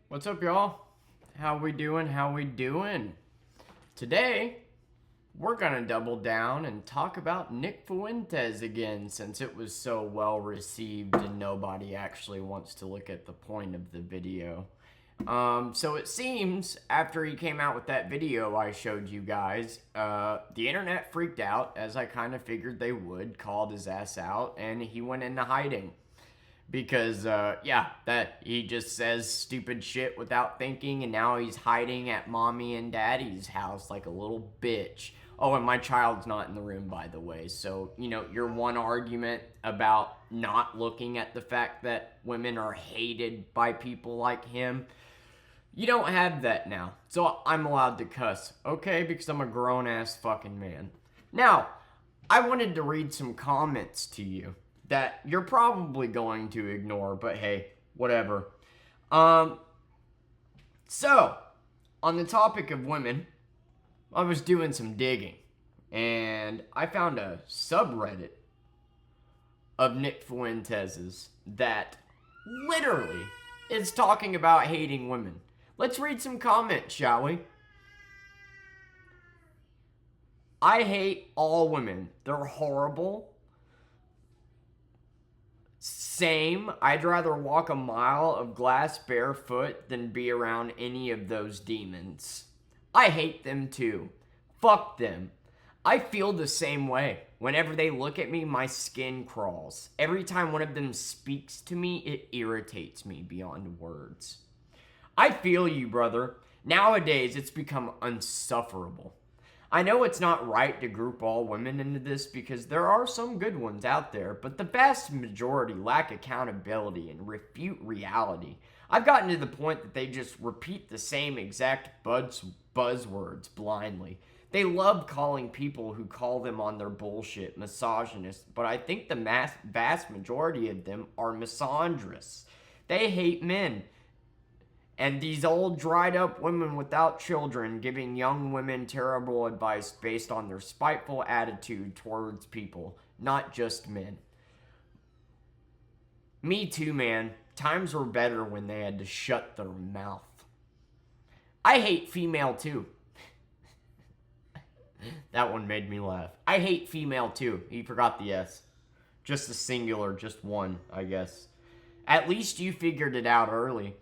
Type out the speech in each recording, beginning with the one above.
What's up, y'all? How we doing? How we doing? Today, we're gonna double down and talk about Nick Fuentes again, since it was so well received and nobody actually wants to look at the point of the video. So it seems after he came out with that video I showed you guys, the internet freaked out, as I kind of figured they would, called his ass out, and he went into hiding. Because, that he just says stupid shit without thinking, and now he's hiding at mommy and daddy's house like a little bitch. Oh, and my child's not in the room, by the way. So, your one argument about not looking at the fact that women are hated by people like him, you don't have that now. So I'm allowed to cuss, okay? Because I'm a grown-ass fucking man. Now, I wanted to read some comments to you that you're probably going to ignore, but hey, whatever. So, on the topic of women, I was doing some digging, and I found a subreddit of Nick Fuentes's that literally is talking about hating women. Let's read some comments, shall we? I hate all women. They're horrible. Same. I'd rather walk a mile of glass barefoot than be around any of those demons. I hate them too. Fuck them. I feel the same way. Whenever they look at me, my skin crawls. Every time one of them speaks to me, it irritates me beyond words. I feel you, brother. Nowadays, it's become insufferable. I know it's not right to group all women into this because there are some good ones out there, but the vast majority lack accountability and refute reality. I've gotten to the point that they just repeat the same exact buzzwords blindly. They love calling people who call them on their bullshit misogynists, but I think the vast majority of them are misandrous. They hate men. And these old dried up women without children giving young women terrible advice based on their spiteful attitude towards people, not just men. Me too, man. Times were better when they had to shut their mouth. I hate female too. That one made me laugh. I hate female too. He forgot the S. Just a singular, just one, I guess. At least you figured it out early.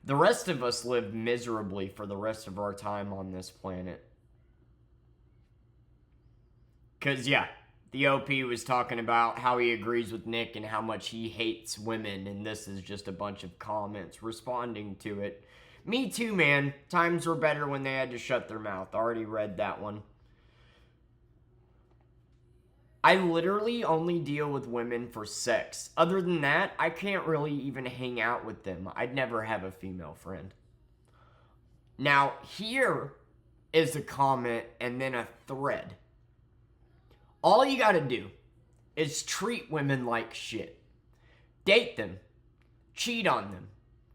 The rest of us live miserably for the rest of our time on this planet. Because, the OP was talking about how he agrees with Nick and how much he hates women, and this is just a bunch of comments responding to it. Me too, man. Times were better when they had to shut their mouth. Already read that one. I literally only deal with women for sex. Other than that, I can't really even hang out with them. I'd never have a female friend. Now, here is a comment and then a thread. All you gotta do is treat women like shit. Date them. Cheat on them.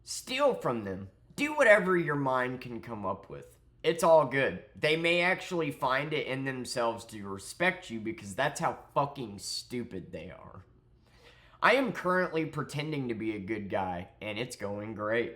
Steal from them. Do whatever your mind can come up with. It's all good. They may actually find it in themselves to respect you because that's how fucking stupid they are. I am currently pretending to be a good guy, and it's going great.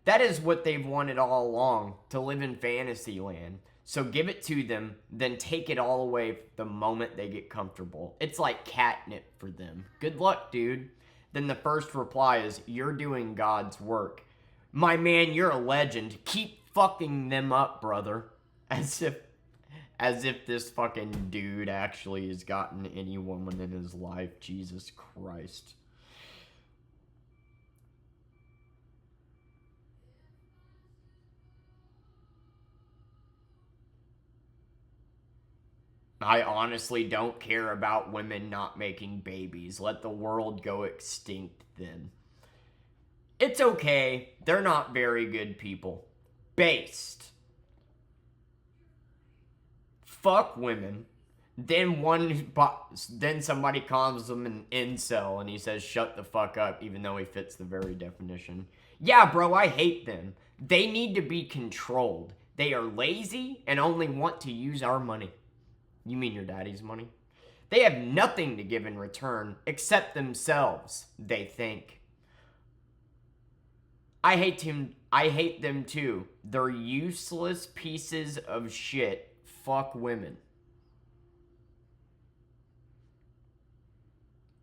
That is what they've wanted all along, to live in fantasy land. So give it to them, then take it all away the moment they get comfortable. It's like catnip for them. Good luck, dude. Then the first reply is, you're doing God's work. My man, you're a legend. Keep fucking them up, brother. As if this fucking dude actually has gotten any woman in his life. Jesus Christ. I honestly don't care about women not making babies. Let the world go extinct then. It's okay. They're not very good people. Based. Fuck women. Then somebody calls him an incel and he says shut the fuck up, even though he fits the very definition. Yeah, bro, I hate them. They need to be controlled. They are lazy and only want to use our money. You mean your daddy's money? They have nothing to give in return except themselves, they think. I I hate them too. They're useless pieces of shit. Fuck women.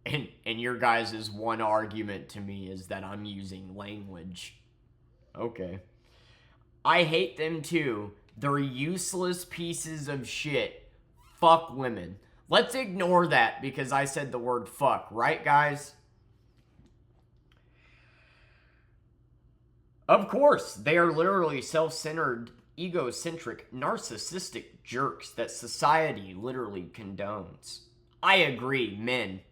And your guys' one argument to me is that I'm using language. Okay. I hate them too. They're useless pieces of shit. Fuck women. Let's ignore that because I said the word fuck, right, guys? Of course, they are literally self-centered, egocentric, narcissistic jerks that society literally condones. I agree, men.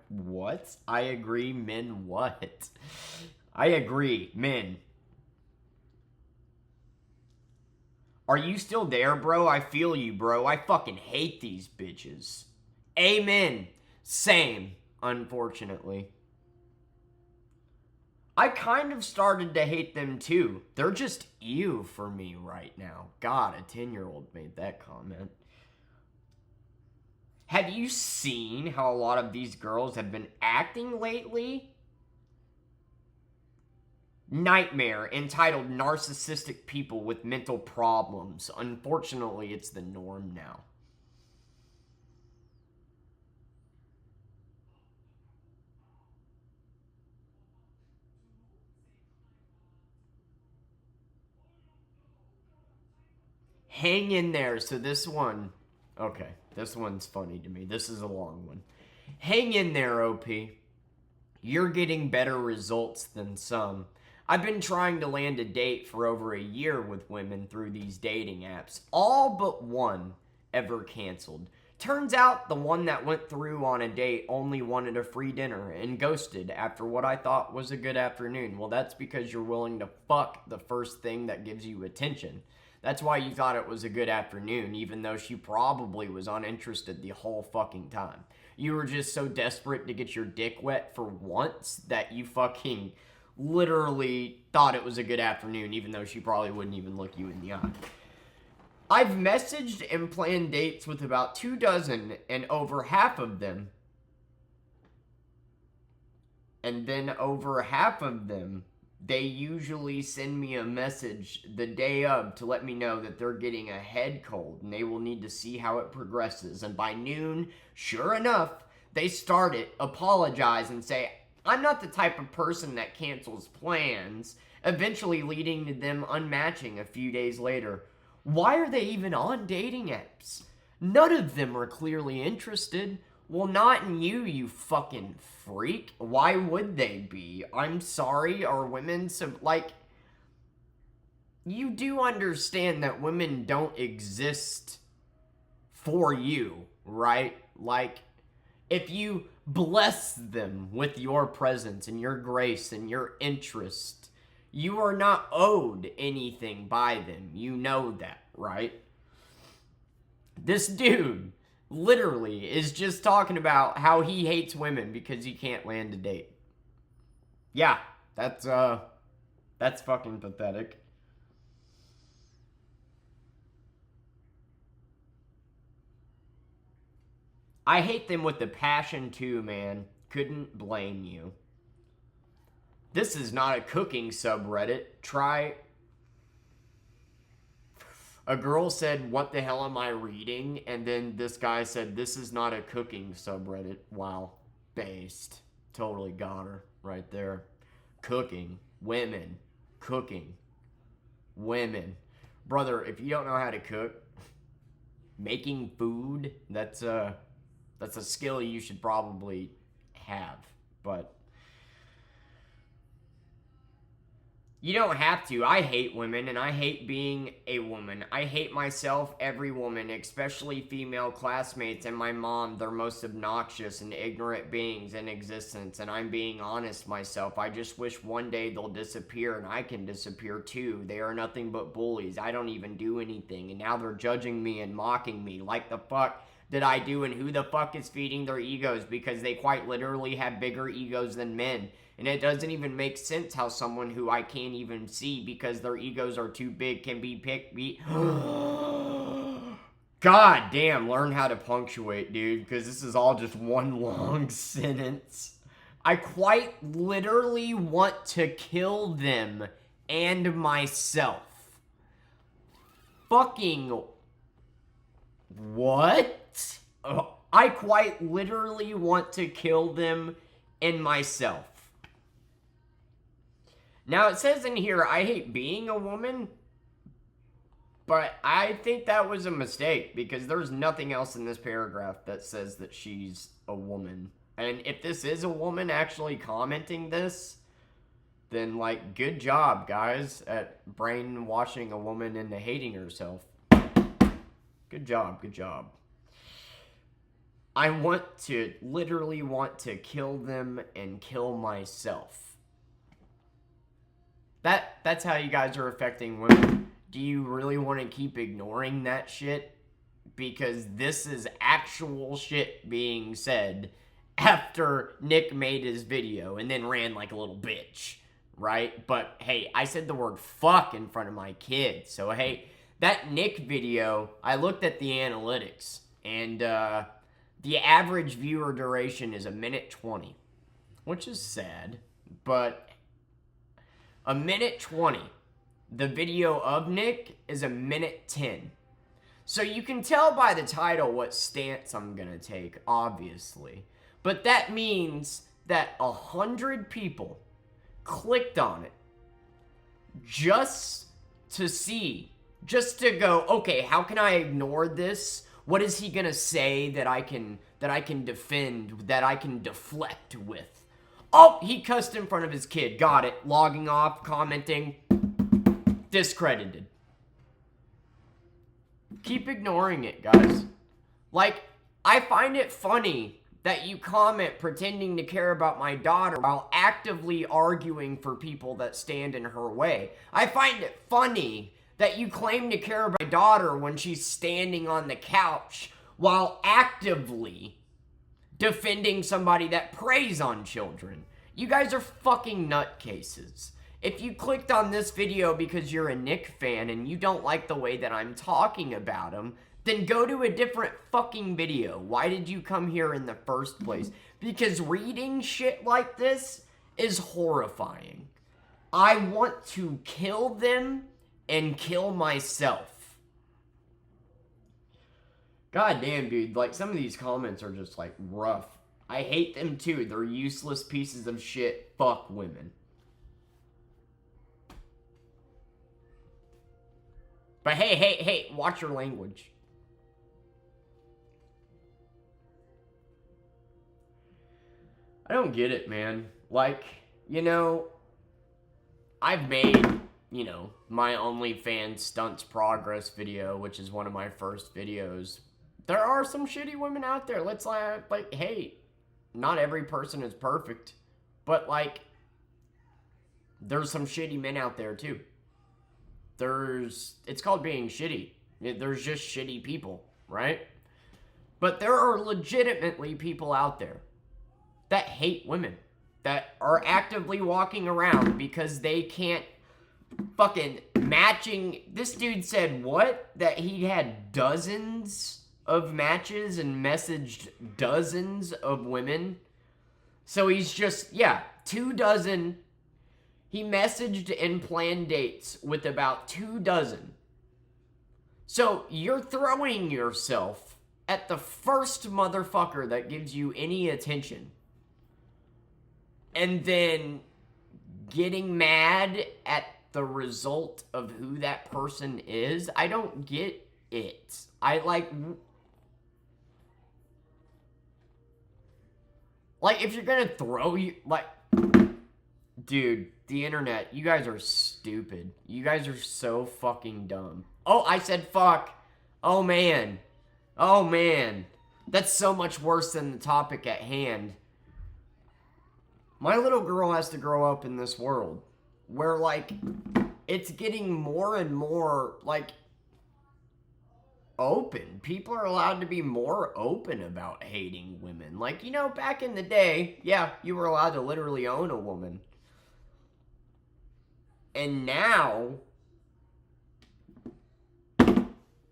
What? I agree, men what? I agree, men. Are you still there, bro? I feel you, bro. I fucking hate these bitches. Amen. Same, unfortunately. I kind of started to hate them too. They're just ew for me right now. God, a 10-year-old made that comment. Have you seen how a lot of these girls have been acting lately? Nightmare, entitled narcissistic people with mental problems. Unfortunately, it's the norm now. Hang in there. So this one, okay, this one's funny to me. This is a long one. Hang in there, OP. You're getting better results than some. I've been trying to land a date for over a year with women through these dating apps. All but one ever canceled. Turns out the one that went through on a date only wanted a free dinner and ghosted after what I thought was a good afternoon. Well, that's because you're willing to fuck the first thing that gives you attention. That's why you thought it was a good afternoon, even though she probably was uninterested the whole fucking time. You were just so desperate to get your dick wet for once that you fucking literally thought it was a good afternoon, even though she probably wouldn't even look you in the eye. I've messaged and planned dates with about 24, and over half of them, they usually send me a message the day of to let me know that they're getting a head cold and they will need to see how it progresses. And by noon, sure enough, they start it, apologize, and say, I'm not the type of person that cancels plans, eventually leading to them unmatching a few days later. Why are they even on dating apps? None of them are clearly interested. Well, not in you, you fucking freak. Why would they be? I'm sorry, are women so, like, you do understand that women don't exist for you, right? Like, if you bless them with your presence and your grace and your interest, you are not owed anything by them. You know that, right? This dude literally is just talking about how he hates women because he can't land a date. Yeah, that's fucking pathetic. I hate them with a passion too, man. Couldn't blame you. This is not a cooking subreddit. Try. A girl said, what the hell am I reading? And then this guy said, this is not a cooking subreddit. Wow. Based. Totally got her right there. Cooking. Women. Cooking. Women. Brother, if you don't know how to cook, making food, that's a skill you should probably have. But you don't have to. I hate women, and I hate being a woman. I hate myself, every woman, especially female classmates and my mom. They're most obnoxious and ignorant beings in existence, and I'm being honest myself. I just wish one day they'll disappear, and I can disappear too. They are nothing but bullies. I don't even do anything, and now they're judging me and mocking me. Like the fuck did I do, and who the fuck is feeding their egos? Because they quite literally have bigger egos than men. And it doesn't even make sense how someone who I can't even see because their egos are too big can be picked. God damn, learn how to punctuate, dude, because this is all just one long sentence. I quite literally want to kill them and myself. Fucking what? I quite literally want to kill them and myself. Now, it says in here, I hate being a woman, but I think that was a mistake because there's nothing else in this paragraph that says that she's a woman. And if this is a woman actually commenting this, then, like, good job, guys, at brainwashing a woman into hating herself. Good job, good job. I literally want to kill them and kill myself. That's how you guys are affecting women. Do you really want to keep ignoring that shit? Because this is actual shit being said after Nick made his video and then ran like a little bitch, right? But hey, I said the word fuck in front of my kid. So hey, that Nick video, I looked at the analytics and the average viewer duration is 1:20, which is sad, but 1:20. The video of Nick is 1:10. So you can tell by the title what stance I'm gonna take, obviously. But that means that 100 people clicked on it just to see, just to go, okay, how can I ignore this? What is he gonna say that I can defend, that I can deflect with? Oh, he cussed in front of his kid. Got it. Logging off, commenting, discredited. Keep ignoring it, guys. Like, I find it funny that you comment pretending to care about my daughter while actively arguing for people that stand in her way. I find it funny that you claim to care about my daughter when she's standing on the couch while actively defending somebody that preys on children. You guys are fucking nutcases. If you clicked on this video because you're a Nick fan and you don't like the way that I'm talking about him, then go to a different fucking video. Why did you come here in the first place? Because reading shit like this is horrifying. I want to kill them and kill myself. God damn, dude. Like, some of these comments are just, like, rough. I hate them, too. They're useless pieces of shit. Fuck women. But hey, watch your language. I don't get it, man. Like, you know, I've made, you know, my OnlyFans stunts progress video, which is one of my first videos. There are some shitty women out there. Let's like, hey, not every person is perfect, but like, there's some shitty men out there too. It's called being shitty. There's just shitty people, right? But there are legitimately people out there that hate women, that are actively walking around because they can't fucking matching. This dude said what? That he had dozens of matches and messaged dozens of women. So he's just, 24. He messaged and planned dates with about 24. So you're throwing yourself at the first motherfucker that gives you any attention. And then getting mad at the result of who that person is. I don't get it. Like, if you're gonna throw you, like, dude, the internet, you guys are stupid. You guys are so fucking dumb. Oh, I said fuck. Oh, man. Oh, man. That's so much worse than the topic at hand. My little girl has to grow up in this world where, like, it's getting more and more, like, open. People are allowed to be more open about hating women. Like, you know, back in the day, you were allowed to literally own a woman. And now,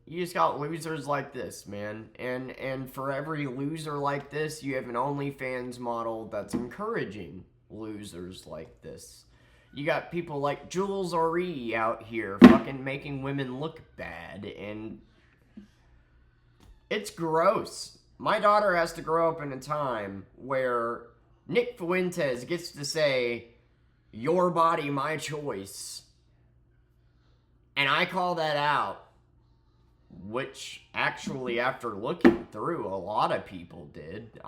You just got losers like this, man. And for every loser like this, you have an OnlyFans model that's encouraging losers like this. You got people like Jules Ori out here fucking making women look bad, and it's gross. My daughter has to grow up in a time where Nick Fuentes gets to say, "Your body, my choice." And I call that out. Which, actually, after looking through, a lot of people did.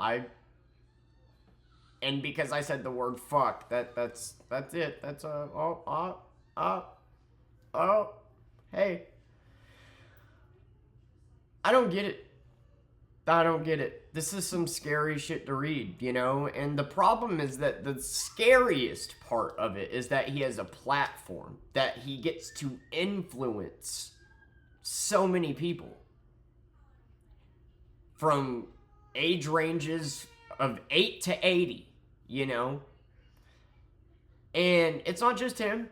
And because I said the word fuck, that's it. That's hey. I don't get it. I don't get it. This is some scary shit to read, you know? And the problem is that the scariest part of it is that he has a platform, that he gets to influence so many people from age ranges of 8 to 80, you know? And it's not just him.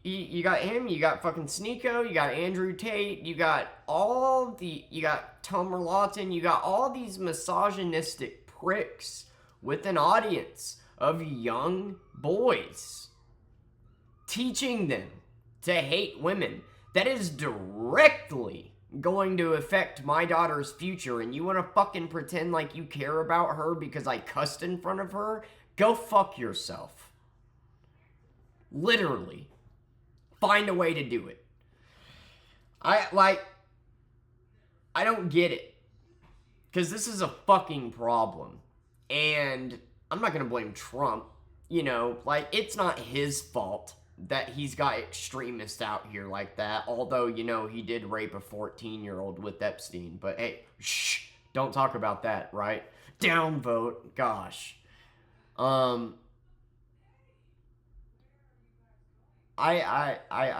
You got him, you got fucking Sneeko, you got Andrew Tate, you got Tomer Lawton, you got all these misogynistic pricks with an audience of young boys teaching them to hate women. That is directly going to affect my daughter's future, and you want to fucking pretend like you care about her because I cussed in front of her? Go fuck yourself. Literally. Find a way to do it. I don't get it. Because this is a fucking problem. And I'm not going to blame Trump. You know, like, it's not his fault that he's got extremists out here like that. Although, you know, he did rape a 14-year-old with Epstein. But hey, shh, don't talk about that, right? Downvote, gosh. I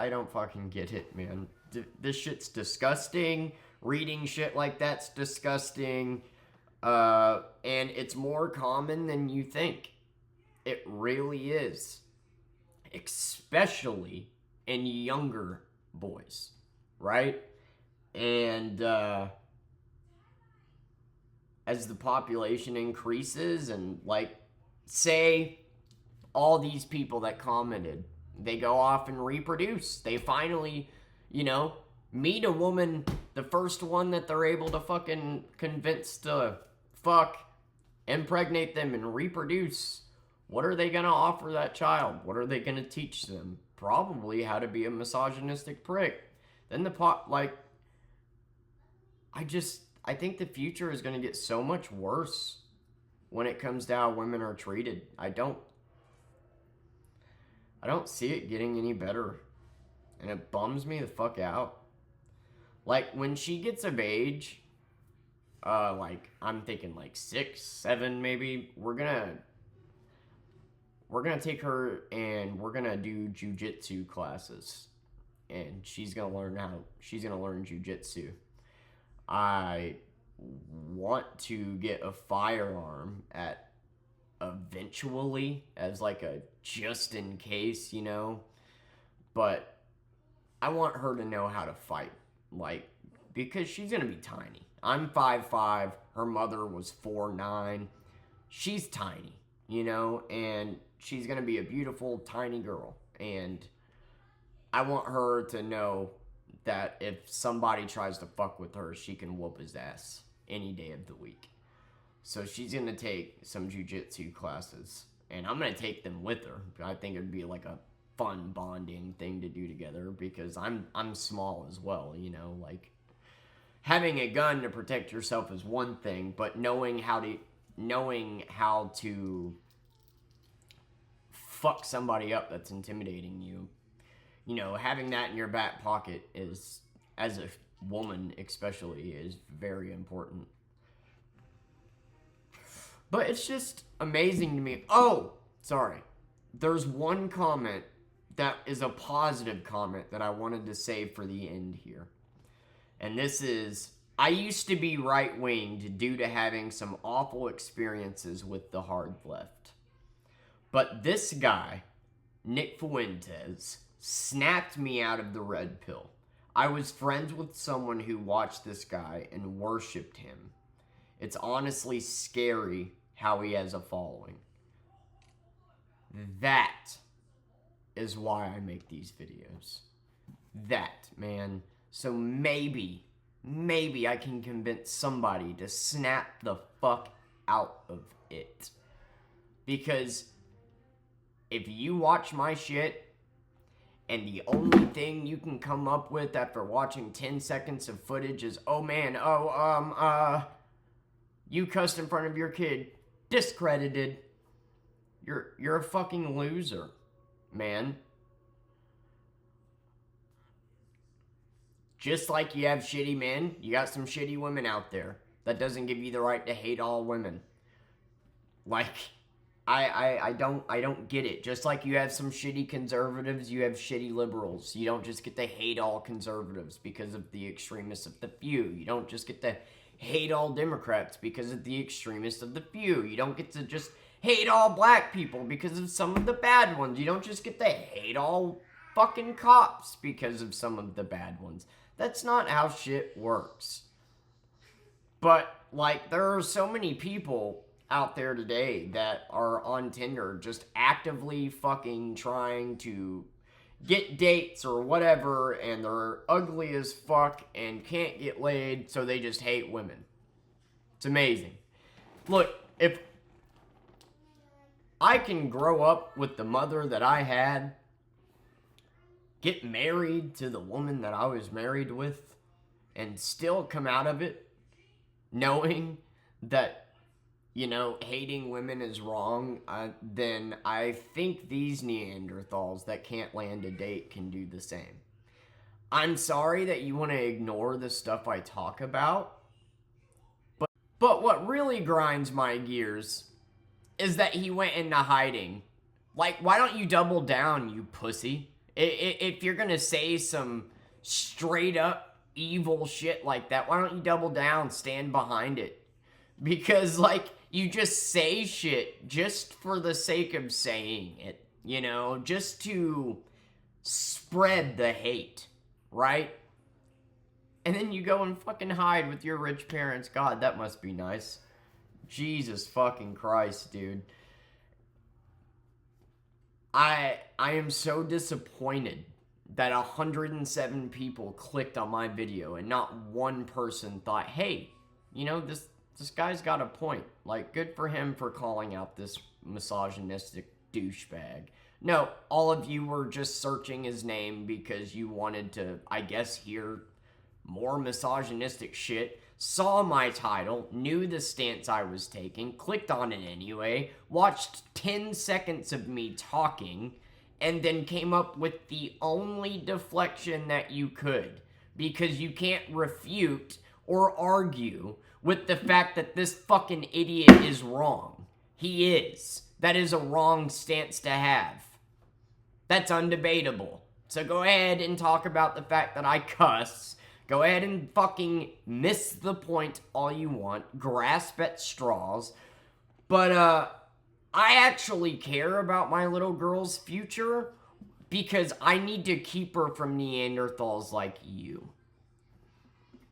don't fucking get it, man. This shit's disgusting. Reading shit like that's disgusting. And it's more common than you think. It really is. Especially in younger boys, right? And as the population increases, and like, say all these people that commented, they go off and reproduce. They finally, you know, meet a woman, the first one that they're able to fucking convince to fuck, impregnate them, and reproduce. What are they going to offer that child? What are they going to teach them? Probably how to be a misogynistic prick. Then I think the future is going to get so much worse when it comes to how women are treated. I don't see it getting any better. And it bums me the fuck out. Like, when she gets of age, like, I'm thinking like 6, 7 maybe, we're gonna take her and we're gonna do jujitsu classes. And she's gonna learn jujitsu. I want to get a firearm eventually as like a just in case, you know. But I want her to know how to fight, like, because she's gonna be tiny. I'm 5'5", her mother was 4'9". She's tiny, you know, and she's gonna be a beautiful tiny girl. And I want her to know that if somebody tries to fuck with her, she can whoop his ass any day of the week. So she's gonna take some jujitsu classes, and I'm gonna take them with her. I think it'd be like a fun bonding thing to do together, because I'm small as well, you know. Like, having a gun to protect yourself is one thing, but knowing how to fuck somebody up that's intimidating you, you know, having that in your back pocket is, as a woman especially, is very important. But it's just amazing to me. Oh, sorry. There's one comment that is a positive comment that I wanted to save for the end here. And this is, I used to be right-winged due to having some awful experiences with the hard left. But this guy, Nick Fuentes, snapped me out of the red pill. I was friends with someone who watched this guy and worshipped him. It's honestly scary how he has a following. That is why I make these videos. That, man. So maybe I can convince somebody to snap the fuck out of it. Because if you watch my shit and the only thing you can come up with after watching 10 seconds of footage is, oh man, you cussed in front of your kid, discredited. You're a fucking loser, man. Just like you have shitty men, you got some shitty women out there. That doesn't give you the right to hate all women. Like, I don't get it. Just like you have some shitty conservatives, you have shitty liberals. You don't just get to hate all conservatives because of the extremists of the few. You don't just get to hate all Democrats because of the extremists of the few. You don't get to just hate all black people because of some of the bad ones. You don't just get to hate all fucking cops because of some of the bad ones. That's not how shit works. But, like, there are so many people out there today that are on Tinder just actively fucking trying to get dates or whatever, and they're ugly as fuck and can't get laid, so they just hate women. It's amazing. Look, if I can grow up with the mother that I had, get married to the woman that I was married with, and still come out of it knowing that, you know, hating women is wrong, then I think these Neanderthals that can't land a date can do the same. I'm sorry that you want to ignore the stuff I talk about, but what really grinds my gears is that he went into hiding. Like, why don't you double down, you pussy? If you're gonna say some straight up evil shit like that, why don't you double down, stand behind it? Because, like, you just say shit just for the sake of saying it, you know, just to spread the hate, right? And then you go and fucking hide with your rich parents. God, that must be nice. Jesus fucking Christ, dude. I am so disappointed that 107 people clicked on my video and not one person thought, hey, you know, this guy's got a point. Like, good for him for calling out this misogynistic douchebag. No, all of you were just searching his name because you wanted to, I guess, hear more misogynistic shit, saw my title, knew the stance I was taking, clicked on it anyway, watched 10 seconds of me talking, and then came up with the only deflection that you could. Because you can't refute or argue with the fact that this fucking idiot is wrong. He is. That is a wrong stance to have. That's undebatable. So go ahead and talk about the fact that I cuss. Go ahead and fucking miss the point all you want. Grasp at straws. But, I actually care about my little girl's future because I need to keep her from Neanderthals like you.